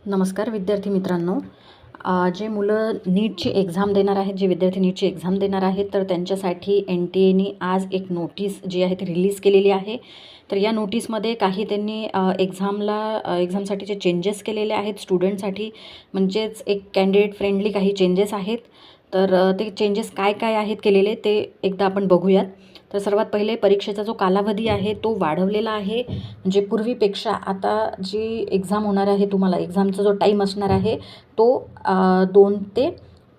नमस्कार विद्यार्थी मित्रांनो. जे मुलं नीटची एक्झाम देणार आहेत, जे विद्यार्थी नीटची एक्झाम देणार आहेत, तर त्यांच्यासाठी NTA आज एक नोटीस जी आहे ती रिलीज केलेली आहे. तर या नोटीसमध्ये काही त्यांनी एक्झामसाठीचे चेंजेस केलेले आहेत स्टुडंटसाठी, म्हणजेच एक कॅन्डिडेट फ्रेंडली काही चेंजेस आहेत. तर ते चेंजेस काय काय आहेत केलेले ते एकदा आपण बघूयात. तर सर्वात पहिले परीक्षेचा जो कालावधी आहे तो वाढवलेला आहे. म्हणजे पूर्वीपेक्षा आता जी एक्झाम होणार आहे, तुम्हाला एक्झामचा जो टाईम असणार आहे तो 2 ते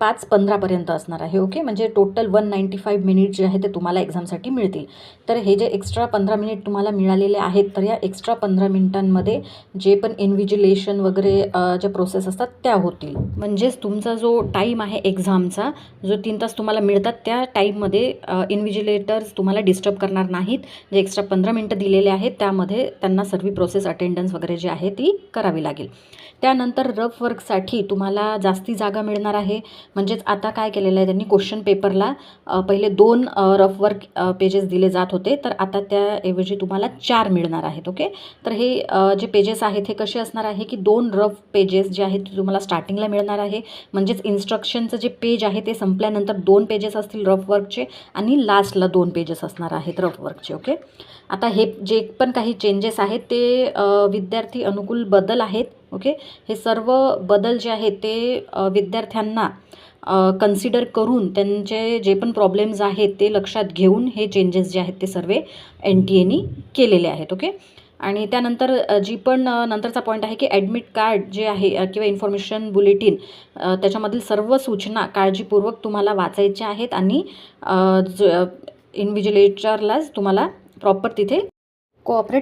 5:15 असणार आहे. ओके, म्हणजे टोटल 195 मिनिट जे आहे ते तुम्हाला एक्झामसाठी मिळतील. तर हे जे एक्स्ट्रा 15 मिनिट तुम्हाला मिळालेले आहेत, तर या एक्स्ट्रा 15 मिनिटांमध्ये जे पण इन्व्हिजिलेशन वगैरे ज्या प्रोसेस असतात त्या होतील. म्हणजेच तुमचा जो टाईम आहे एक्झामचा, जो 3 तास तुम्हाला मिळतात त्या टाईममध्ये इन्व्हिजिलेटर्स तुम्हाला डिस्टर्ब करणार नाहीत. जे एक्स्ट्रा 15 मिनिटं दिलेले आहेत त्यामध्ये त्यांना सर्व प्रोसेस अटेंडन्स वगैरे जी आहे ती करावी लागेल. त्यानंतर रफ वर्कसाठी तुम्हाला जास्ती जागा मिळणार आहे. म्हणजेच आता काय केलेलं आहे त्यांनी, क्वेश्चन पेपरला पहिले 2 रफ वर्क पेजेस दिले जात होते, तर आता त्याऐवजी तुम्हाला 4 मिळणार आहेत. ओके, तर हे जे पेजेस आहेत हे कसे असणार आहे की 2 रफ पेजेस जे आहेत ते तुम्हाला स्टार्टिंगला मिळणार आहे. म्हणजेच इन्स्ट्रक्शनचं जे पेज आहे ते संपल्यानंतर 2 पेजेस असतील रफ वर्कचे आणि लास्टला 2 पेजेस असणार आहेत रफ वर्कचे. ओके, आता हे जे पण काही चेंजेस आहेत ते विद्यार्थी अनुकूल बदल आहेत. ओके, हे सर्व बदल जे आहेत ते विद्यार्थ्यांना कन्सिडर करून त्यांचे जे पण प्रॉब्लेम्स आहेत ते लक्षात घेऊन हे चेंजेस जे आहेत ते सर्व NTAनी केलेले आहेत. ओके, आणि त्यानंतर जी पण नंतरचा पॉईंट आहे की ॲडमिट कार्ड जे आहे किंवा इन्फॉर्मेशन बुलेटिन, त्याच्यामधील सर्व सूचना काळजीपूर्वक तुम्हाला वाचायच्या आहेत आणि इन्व्हिजिलेटरलाच तुम्हाला प्रॉपर तिथे कोऑपरेट